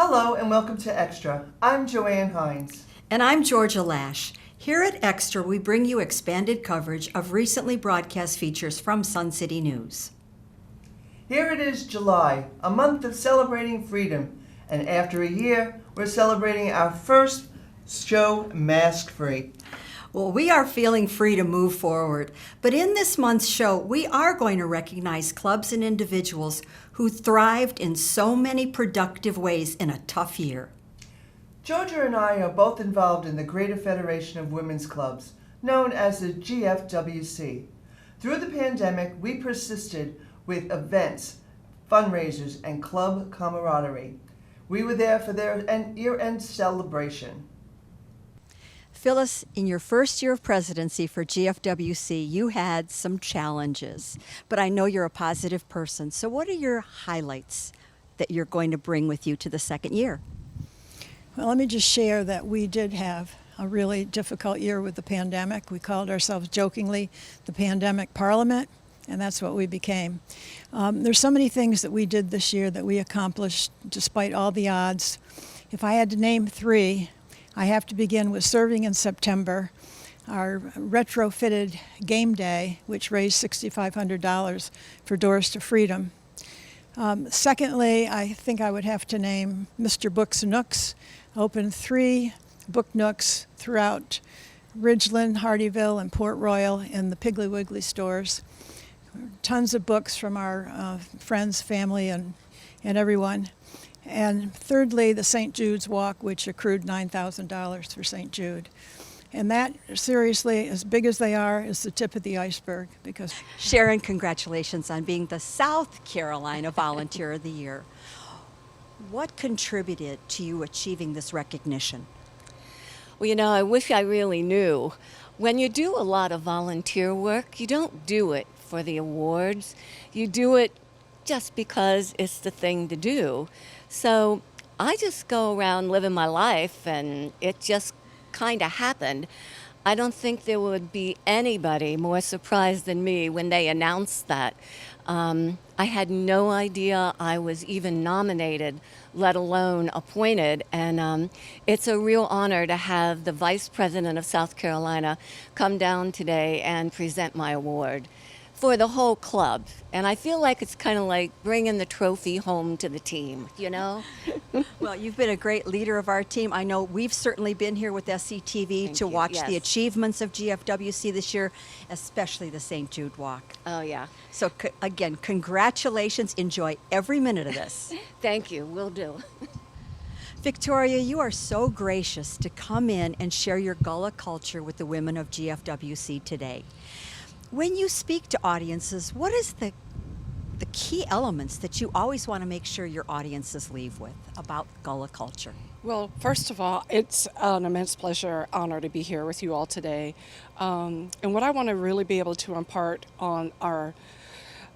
Hello and welcome to Extra. I'm Joanne Hines. And I'm Georgia Lash. Here at Extra, we bring you expanded coverage of recently broadcast features from Sun City News. Here it is July, a month of celebrating freedom. And after a year, we're celebrating our first show mask-free. Well, we are feeling free to move forward. But in this month's show, we are going to recognize clubs and individuals who thrived in so many productive ways in a tough year. Georgia and I are both involved in the Greater Federation of Women's Clubs, known as the GFWC. Through the pandemic, we persisted with events, fundraisers, and club camaraderie. We were there for their year-end celebration. Phyllis, in your first year of presidency for GFWC, you had some challenges, but I know you're a positive person. So what are your highlights that you're going to bring with you to the second year? Well, let me just share that we did have a really difficult year with the pandemic. We called ourselves jokingly the Pandemic Parliament, and that's what we became. There's so many things that we did this year that we accomplished despite all the odds. If I had to name three, I have to begin with serving in September, our retrofitted game day, which raised $6,500 for Doors to Freedom. Secondly, I think I would have to name Mr. Books Nooks. Opened 3 book nooks throughout Ridgeland, Hardyville, and Port Royal in the Piggly Wiggly stores. Tons of books from our friends, family, and everyone. And thirdly, the St. Jude's Walk, which accrued $9,000 for St. Jude. And that, seriously, as big as they are, is the tip of the iceberg. Because Sharon, congratulations on being the South Carolina Volunteer of the Year. What contributed to you achieving this recognition? Well, you know, I wish I really knew. When you do a lot of volunteer work, you don't do it for the awards. You do it just because it's the thing to do. So I just go around living my life, and it just kind of happened. I don't think there would be anybody more surprised than me when they announced that. I had no idea I was even nominated, let alone appointed, and it's a real honor to have the Vice President of South Carolina come down today and present my award for the whole club. And I feel like it's kind of like bringing the trophy home to the team, you know? Well, you've been a great leader of our team. I know we've certainly been here with SCTV Thank to you. watch Yes. the achievements of GFWC this year, especially the St. Jude Walk. Oh, yeah. So again, congratulations. Enjoy every minute of this. Thank you. Will do. Victoria, you are so gracious to come in and share your Gullah culture with the women of GFWC today. When you speak to audiences, what is the key elements that you always want to make sure your audiences leave with about Gullah culture? Well, first of all, it's an immense pleasure, honor to be here with you all today. And what I want to really be able to impart on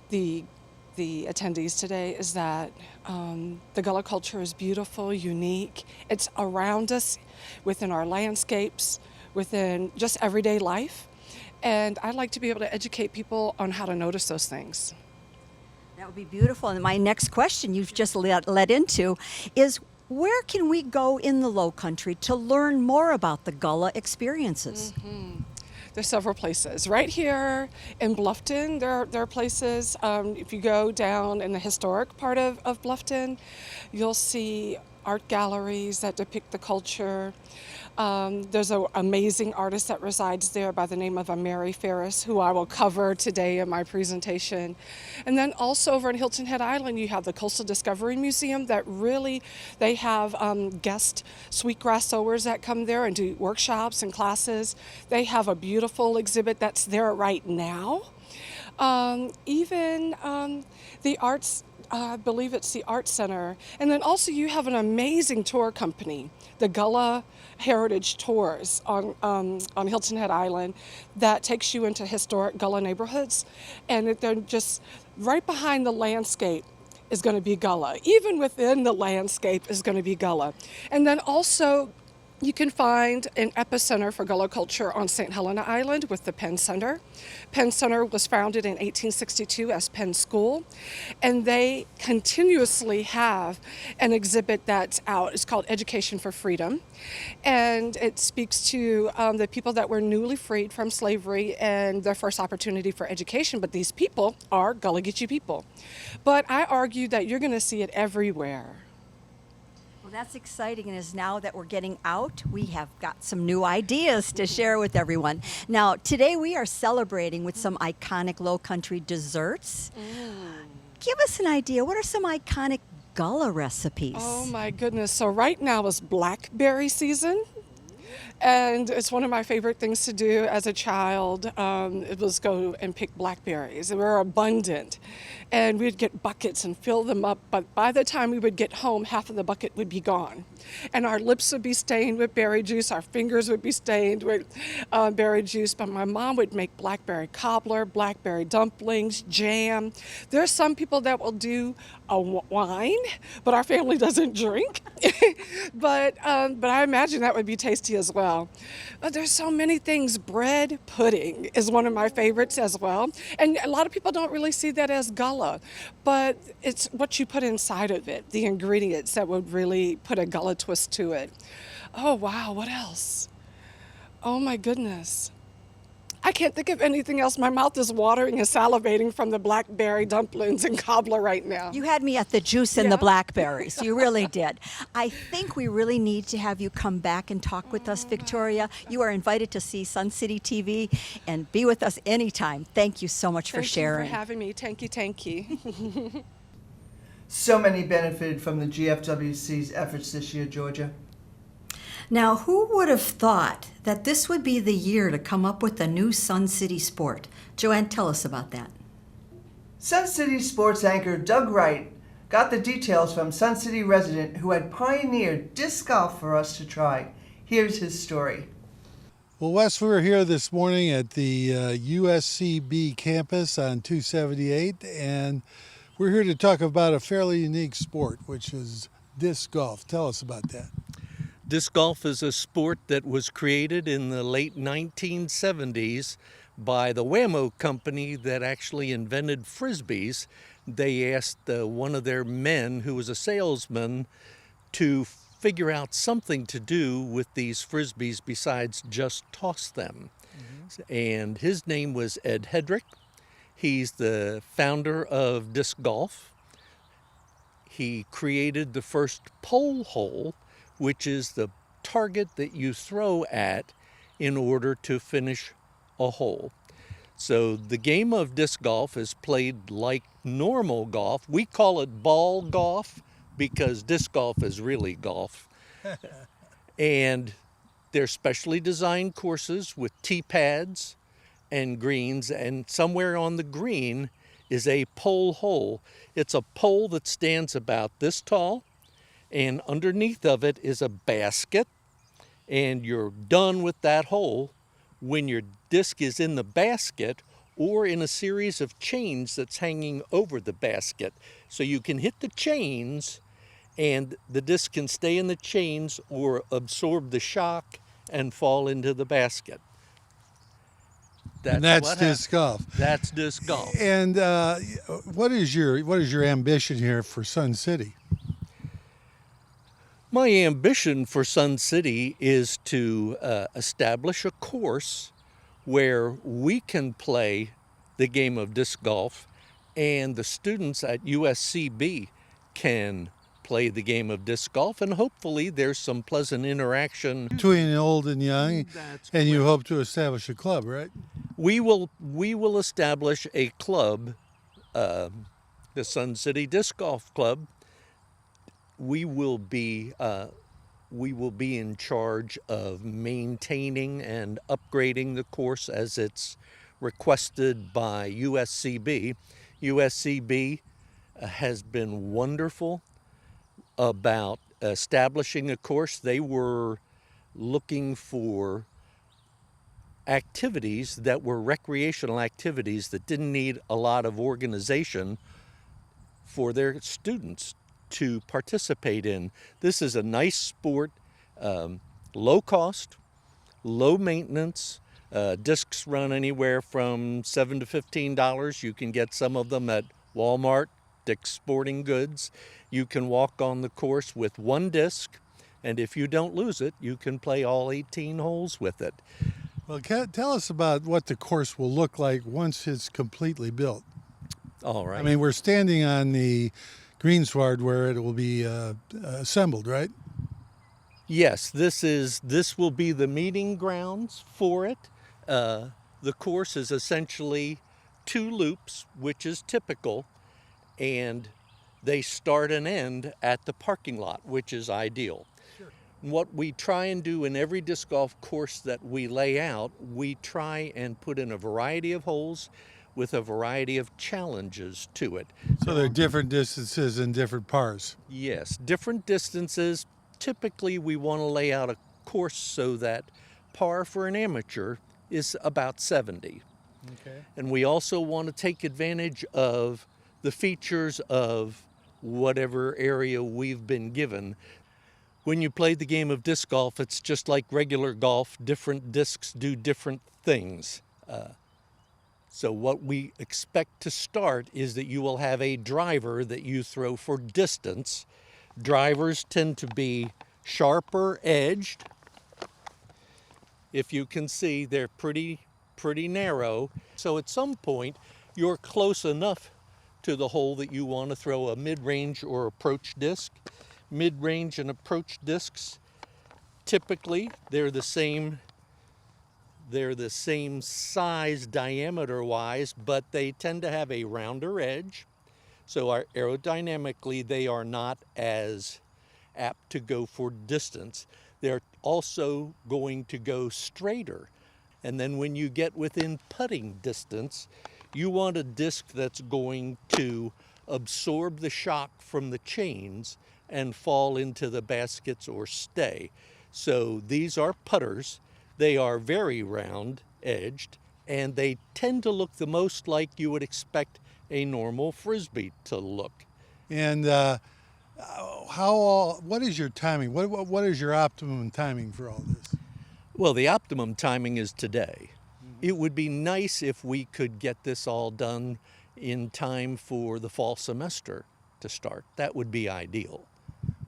the attendees today is that the Gullah culture is beautiful, unique. It's around us, within our landscapes, within just everyday life. And I'd like to be able to educate people on how to notice those things. That would be beautiful. And my next question you've just led into is, where can we go in the Low Country to learn more about the Gullah experiences? There's several places. Right here in Bluffton, there are places. If you go down in the historic part of Bluffton, you'll see art galleries that depict the culture. There's an amazing artist that resides there by the name of Mary Ferris, who I will cover today in my presentation. And then also over in Hilton Head Island, you have the Coastal Discovery Museum that really, they have guest sweetgrass sowers that come there and do workshops and classes. They have a beautiful exhibit that's there right now. Even the arts, I believe it's the Art Center. And then also you have an amazing tour company, the Gullah Heritage Tours on Hilton Head Island, that takes you into historic Gullah neighborhoods. And they're just right behind the landscape is going to be Gullah. Even within the landscape is going to be Gullah. And then also You can find an epicenter for gullah culture on St. Helena Island with the Penn Center. Penn Center was founded in 1862 as Penn School, and they continuously have an exhibit that's out. It's called Education for Freedom, and it speaks to the people that were newly freed from slavery and their first opportunity for education. But these people are Gullah Geechee people. But I argue that you're going to see it everywhere. Well, that's exciting, and as now that we're getting out, we have got some new ideas to share with everyone. Now, today we are celebrating with some iconic low country desserts. Give us an idea. What are some iconic Gullah recipes? Oh my goodness. So right now is blackberry season. And it's one of my favorite things to do as a child. It was go and pick blackberries. They were abundant. And we'd get buckets and fill them up. But by the time we would get home, half of the bucket would be gone. And our lips would be stained with berry juice. Our fingers would be stained with berry juice. But my mom would make blackberry cobbler, blackberry dumplings, jam. There are some people that will do a wine, but our family doesn't drink. But I imagine that would be tasty as well. But there's so many things. Bread pudding is one of my favorites as well. And a lot of people don't really see that as Gullah, but it's what you put inside of it, the ingredients that would really put a Gullah twist to it. Oh, wow, what else? Oh, my goodness. I can't think of anything else. My mouth is watering and salivating from the blackberry dumplings and cobbler right now. You had me at the juice and the Yeah. blackberries. You really did. I think we really need to have you come back and talk with us, Victoria. You are invited to see Sun City TV and be with us anytime. Thank you so much for sharing. Thank you for having me. Thank you. So many benefited from the GFWC's efforts this year, Georgia. Now, who would have thought that this would be the year to come up with a new Sun City sport? Joanne, tell us about that. Sun City sports anchor Doug Wright got the details from Sun City resident who had pioneered disc golf for us to try. Here's his story. Well, Wes, we were here this morning at the USCB campus on 278, and we're here to talk about a fairly unique sport, which is disc golf. Tell us about that. Disc golf is a sport that was created in the late 1970s by the Whammo company that actually invented Frisbees. They asked one of their men, who was a salesman, to figure out something to do with these Frisbees besides just toss them. And his name was Ed Hedrick. He's the founder of disc golf. He created the first pole hole, which is the target that you throw at in order to finish a hole. So the game of disc golf is played like normal golf. We call it ball golf because disc golf is really golf. And they're specially designed courses with tee pads and greens, and somewhere on the green is a pole hole. It's a pole that stands about this tall, and underneath of it is a basket, and you're done with that hole when your disc is in the basket or in a series of chains that's hanging over the basket. So you can hit the chains and the disc can stay in the chains or absorb the shock and fall into the basket. That's disc golf. That's disc golf. And what is your ambition here for Sun City? My ambition for Sun City is to establish a course where we can play the game of disc golf and the students at USCB can play the game of disc golf, and hopefully there's some pleasant interaction Between old and young, That's and you correct. hope to establish a club, right? We will establish a club, the Sun City Disc Golf Club. We will be in charge of maintaining and upgrading the course as it's requested by USCB. USCB has been wonderful about establishing a course. They were looking for activities that were recreational activities that didn't need a lot of organization for their students to participate in. This is a nice sport. Low cost, low maintenance. Discs run anywhere from $7 to $15. You can get some of them at Walmart, Dick's Sporting Goods. You can walk on the course with one disc, and if you don't lose it, you can play all 18 holes with it. Well, tell us about what the course will look like once it's completely built. All right. I mean, we're standing on the greensward where it will be assembled, right? Yes, this will be the meeting grounds for it. The course is essentially 2 loops, which is typical, and they start and end at the parking lot, which is ideal. Sure. What we try and do in every disc golf course that we lay out, we try and put in a variety of holes with a variety of challenges to it. So there are different distances and different pars. Yes, different distances. Typically, we want to lay out a course so that par for an amateur is about 70. Okay. And we also want to take advantage of the features of whatever area we've been given. When you play the game of disc golf, it's just like regular golf. Different discs do different things. So what we expect to start is that you will have a driver that you throw for distance. Drivers tend to be sharper edged. If you can see, they're pretty narrow. So at some point, you're close enough to the hole that you want to throw a mid-range or approach disc. Mid-range and approach discs, typically they're the same size diameter-wise, but they tend to have a rounder edge. So aerodynamically, they are not as apt to go for distance. They're also going to go straighter. And then when you get within putting distance, you want a disc that's going to absorb the shock from the chains and fall into the baskets or stay. So these are putters. They are very round edged, and they tend to look the most like you would expect a normal Frisbee to look. And what is your timing? What is your optimum timing for all this? Well, the optimum timing is today. It would be nice if we could get this all done in time for the fall semester to start. That would be ideal.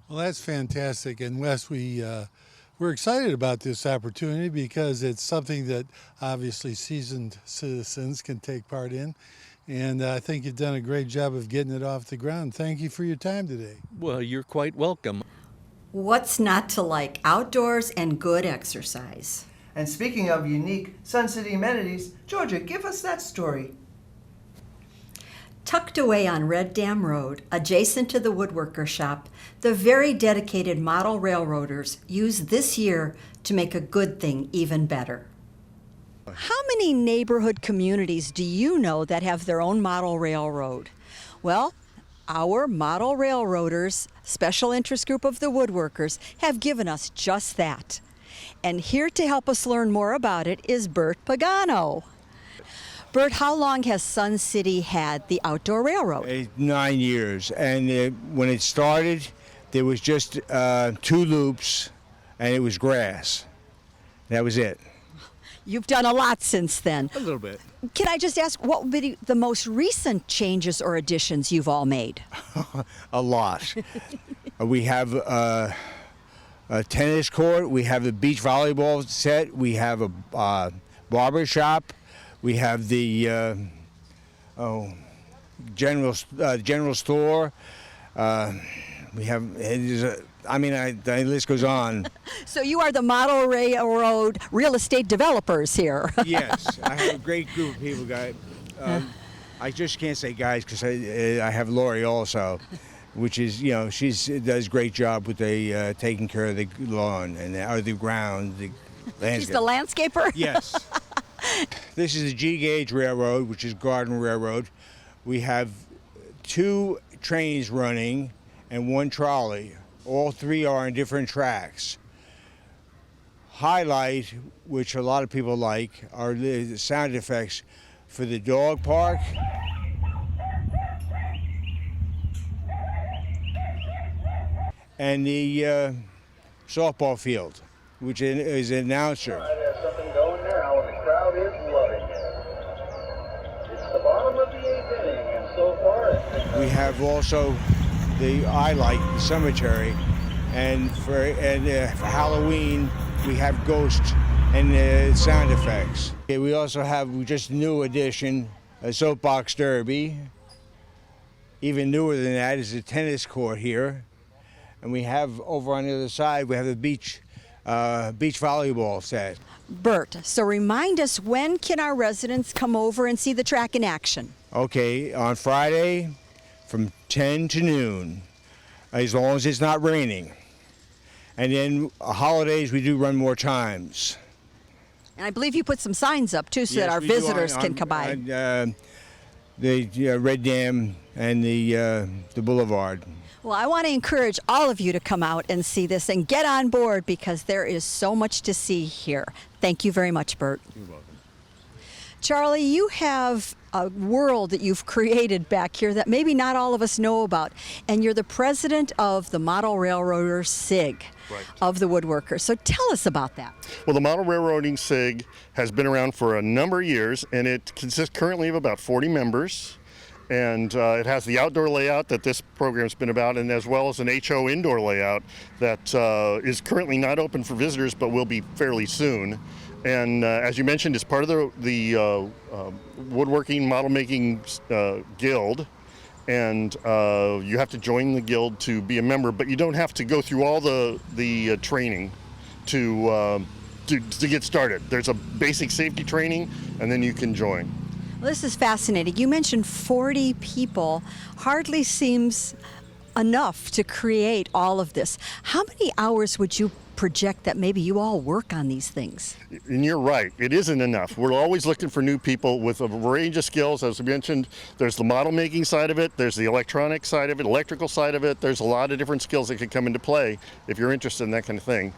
Well, that's fantastic. And Wes, we're excited about this opportunity because it's something that obviously seasoned citizens can take part in. And I think you've done a great job of getting it off the ground. Thank you for your time today. Well, you're quite welcome. What's not to like outdoors and good exercise? And speaking of unique Sun City amenities, Georgia, give us that story. Tucked away on Red Dam Road, adjacent to the woodworker shop, the very dedicated model railroaders used this year to make a good thing even better. How many neighborhood communities do you know that have their own model railroad? Well, our model railroaders, special interest group of the woodworkers, have given us just that. And here to help us learn more about it is Bert Pagano. Bert, how long has Sun City had the outdoor railroad? 9 years, and when it started, there was just 2 loops, and it was grass. That was it. You've done a lot since then. A little bit. Can I just ask, what would be the most recent changes or additions you've all made? A lot. We have a tennis court. We have a beach volleyball set. We have a barber shop. We have the general store. We have. The list goes on. So you are the model railroad real estate developers here. Yes, I have a great group of people, guys. I just can't say guys because I have Lori also, which is, she does a great job with the taking care of the lawn and the ground, the landscape. She's the landscaper? Yes. This is the G-Gauge Railroad, which is Garden Railroad. We have 2 trains running and 1 trolley. All 3 are on different tracks. Highlight, which a lot of people like, are the sound effects for the dog park and the softball field, which is an announcer. There's something going now, and the crowd is loving it. It's the bottom of the 8th inning, and so far it's been... We have also the the cemetery, and for Halloween we have ghosts and sound effects. Okay, we also have just new addition, a soapbox derby. Even newer than that is a tennis court here, and we have over on the other side we have a beach volleyball set. Bert, so remind us, when can our residents come over and see the track in action? Okay, on Friday from 10 to noon, as long as it's not raining. And then holidays we do run more times. And I believe you put some signs up too, so that our visitors can come by. The Red Dam and the Boulevard. Well, I want to encourage all of you to come out and see this and get on board, because there is so much to see here. Thank you very much, Bert. You're welcome. Charlie, you have a world that you've created back here that maybe not all of us know about, and you're the president of the Model Railroaders SIG. Right. Of the woodworkers. So tell us about that. Well, the Model Railroading SIG has been around for a number of years, and it consists currently of about 40 members. And it has the outdoor layout that this program's been about, and as well as an HO indoor layout that is currently not open for visitors, but will be fairly soon. And as you mentioned, it's part of the woodworking model making guild. And you have to join the guild to be a member, but you don't have to go through all the training to get started. There's a basic safety training, and then you can join. Well, this is fascinating. You mentioned 40 people. Hardly seems enough to create all of this. How many hours would you project that maybe you all work on these things? And you're right, it isn't enough. We're always looking for new people with a range of skills. As I mentioned, there's the model making side of it, there's the electronic side of it, electrical side of it. There's a lot of different skills that could come into play if you're interested in that kind of thing.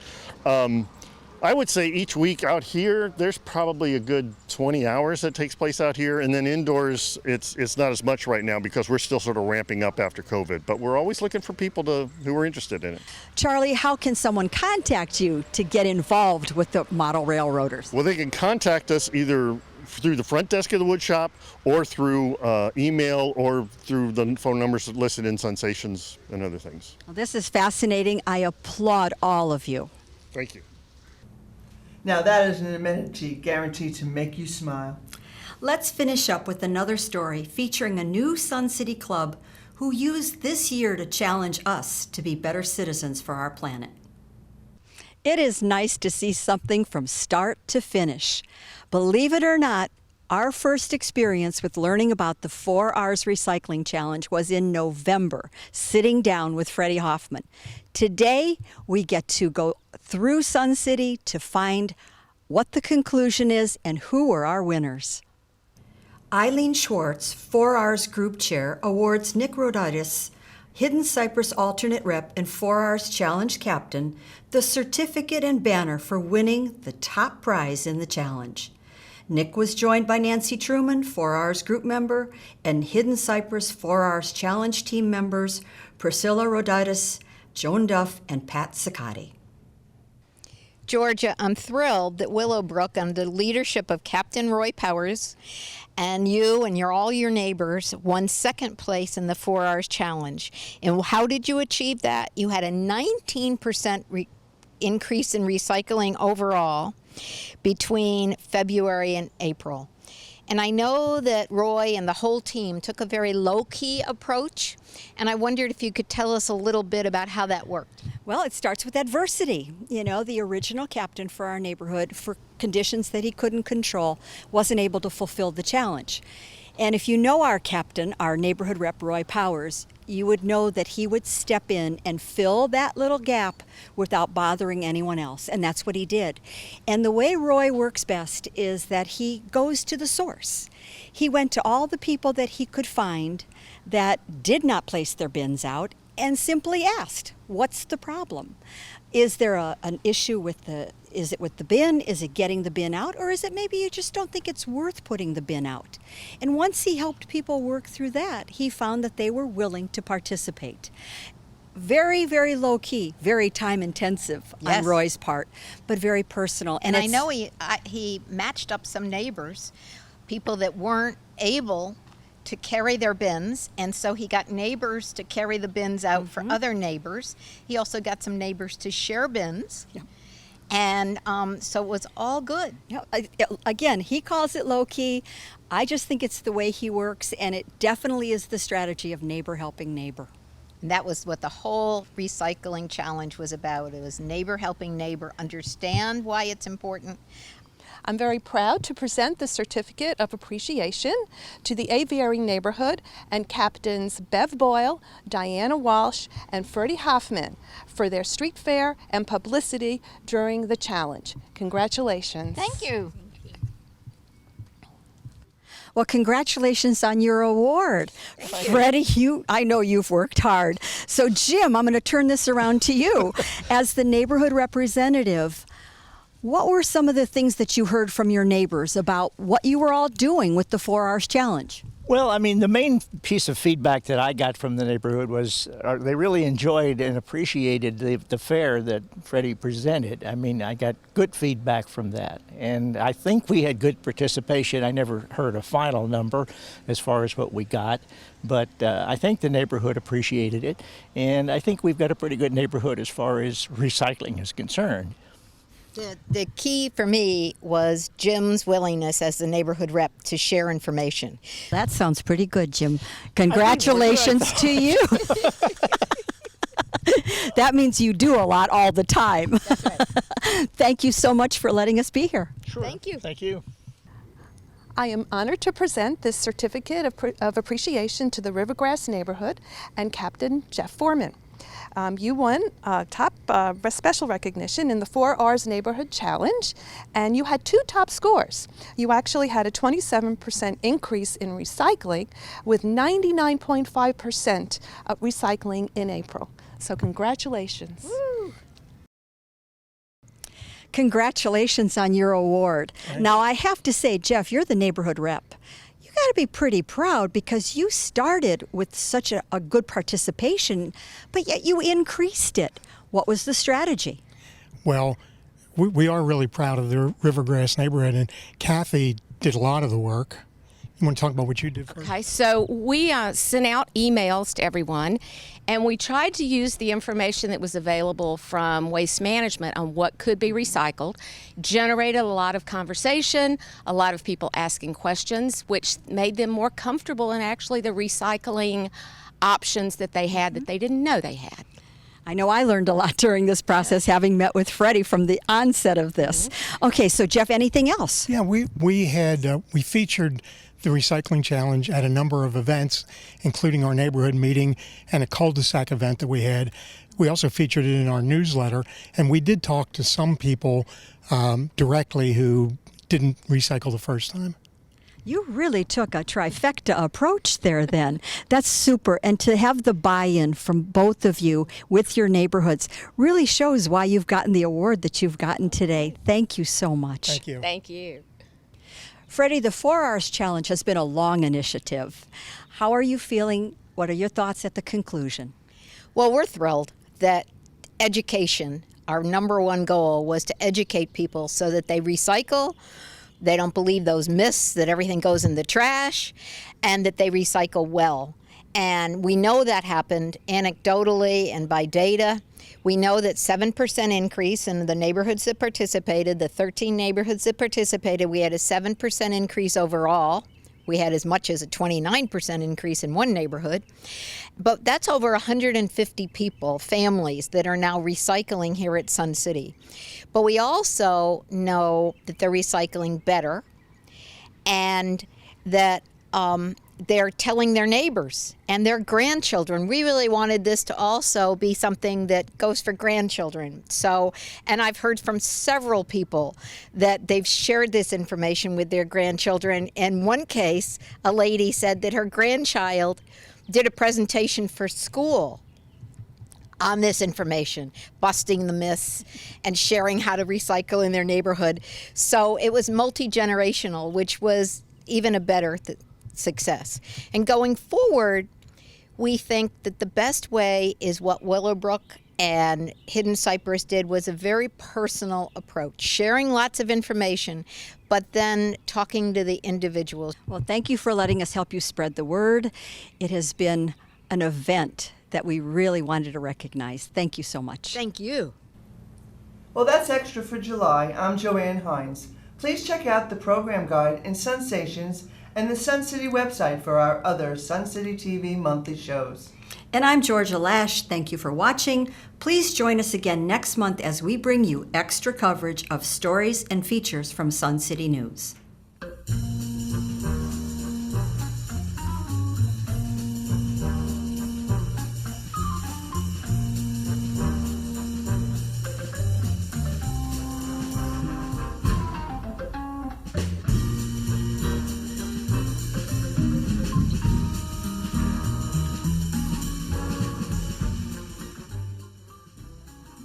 I would say each week out here, there's probably a good 20 hours that takes place out here, and then indoors, it's not as much right now because we're still sort of ramping up after COVID, but we're always looking for people who are interested in it. Charlie, how can someone contact you to get involved with the Model Railroaders? Well, they can contact us either through the front desk of the wood shop or through email or through the phone numbers listed in Sensations and other things. Well, this is fascinating. I applaud all of you. Thank you. Now that is an amenity guaranteed to make you smile. Let's finish up with another story featuring a new Sun City club who used this year to challenge us to be better citizens for our planet. It is nice to see something from start to finish. Believe it or not, our first experience with learning about the 4 R's Recycling Challenge was in November, sitting down with Freddie Hoffman. Today, we get to go through Sun City to find what the conclusion is and who are our winners. Eileen Schwartz, 4 R's Group Chair, awards Nick Roditis, Hidden Cypress Alternate Rep and 4 R's Challenge Captain, the certificate and banner for winning the top prize in the challenge. Nick was joined by Nancy Truman, 4 R's group member, and Hidden Cypress 4 R's Challenge team members, Priscilla Roditis, Joan Duff, and Pat Sicati. Georgia, I'm thrilled that Willowbrook, under the leadership of Captain Roy Powers, and you and all your neighbors won second place in the 4 R's Challenge. And how did you achieve that? You had a 19% increase in recycling overall between February and April. And I know that Roy and the whole team took a very low-key approach, and I wondered if you could tell us a little bit about how that worked. Well, it starts with adversity. You know, the original captain for our neighborhood, for conditions that he couldn't control, wasn't able to fulfill the challenge. And if you know our captain, our neighborhood rep, Roy Powers, you would know that he would step in and fill that little gap without bothering anyone else. And that's what he did. And the way Roy works best is that he goes to the source. He went to all the people that he could find that did not place their bins out and simply asked, what's the problem? Is there an issue with is it with the bin? Is it getting the bin out? Or is it maybe you just don't think it's worth putting the bin out? And once he helped people work through that, he found that they were willing to participate. very, very low key, very time intensive Yes. on Roy's part, but very personal. And I it's- know he matched up some neighbors, people that weren't able to carry their bins, and so he got neighbors to carry the bins out for other neighbors. He also got some neighbors to share bins, and so it was all good. Again, he calls it low key. I just think it's the way he works, and it definitely is the strategy of neighbor helping neighbor. And that was what the whole recycling challenge was about. It was neighbor helping neighbor, understand why it's important. I'm very proud to present the Certificate of Appreciation to the Aviary Neighborhood and Captains Bev Boyle, Diana Walsh, and Ferdy Hoffman for their street fair and publicity during the challenge. Congratulations. Thank you. Well, congratulations on your award. Freddie, I know you've worked hard. So Jim, I'm going to turn this around to you. As the neighborhood representative, what were some of the things that you heard from your neighbors about what you were all doing with the 4 Hours Challenge? Well, I mean, the main piece of feedback that I got from the neighborhood was they really enjoyed and appreciated the fair that Freddie presented. I mean, I got good feedback from that. And I think we had good participation. I never heard a final number as far as what we got, but I think the neighborhood appreciated it. And I think we've got a pretty good neighborhood as far as recycling is concerned. The key for me was Jim's willingness as the neighborhood rep to share information. That sounds pretty good, Jim. Congratulations to you. That means you do a lot all the time. That's right. Thank you so much for letting us be here. Sure. Thank you. Thank you. I am honored to present this Certificate of Appreciation to the Rivergrass Neighborhood and Captain Jeff Foreman. You won top special recognition in the 4 R's Neighborhood Challenge, and you had 2 top scores. You actually had a 27% increase in recycling with 99.5% recycling in April. So congratulations. Woo. Congratulations on your award. Now, I have to say, Jeff, you're the neighborhood rep. You got to be pretty proud because you started with such a good participation, but yet you increased it. What was the strategy? Well, we are really proud of the Rivergrass neighborhood, and Kathy did a lot of the work. You want to talk about what you did first? Okay, so we sent out emails to everyone, and we tried to use the information that was available from Waste Management on what could be recycled, generated a lot of conversation, a lot of people asking questions, which made them more comfortable in actually the recycling options that they had that they didn't know they had. I know I learned a lot during this process, having met with Freddie from the onset of this. Okay, so Jeff, anything else? Yeah, we featured the recycling challenge at a number of events, including our neighborhood meeting and a cul-de-sac event that we had. We also featured it in our newsletter, and we did talk to some people directly who didn't recycle the first time. You really took a trifecta approach there then. That's super. And to have the buy-in from both of you with your neighborhoods really shows why you've gotten the award that you've gotten today. Thank you so much. Thank you. Thank you. Freddie, the 4 Hours Challenge has been a long initiative. How are you feeling? What are your thoughts at the conclusion? Well, we're thrilled that education, our number one goal, was to educate people so that they recycle, they don't believe those myths that everything goes in the trash, and that they recycle well. And we know that happened anecdotally and by data. We know that 7% increase in the neighborhoods that participated, the 13 neighborhoods that participated, we had a 7% increase overall. We had as much as a 29% increase in one neighborhood. But that's over 150 people, families, that are now recycling here at Sun City. But we also know that they're recycling better and that they're telling their neighbors and their grandchildren. We really wanted this to also be something that goes for grandchildren. So, and I've heard from several people that they've shared this information with their grandchildren. In one case, a lady said that her grandchild did a presentation for school on this information, busting the myths and sharing how to recycle in their neighborhood. So it was multi-generational, which was even a better success. And going forward, We think that the best way is what Willowbrook and Hidden Cypress did was a very personal approach, sharing lots of information, but then talking to the individuals. Well, thank you for letting us help you spread the word. It has been an event that we really wanted to recognize. Thank you so much. Thank you. Well, that's Extra for July. I'm Joanne Hines. Please check out the program guide in Sun Stations and the Sun City website for our other Sun City TV monthly shows. And I'm Georgia Lash. Thank you for watching. Please join us again next month as we bring you extra coverage of stories and features from Sun City News.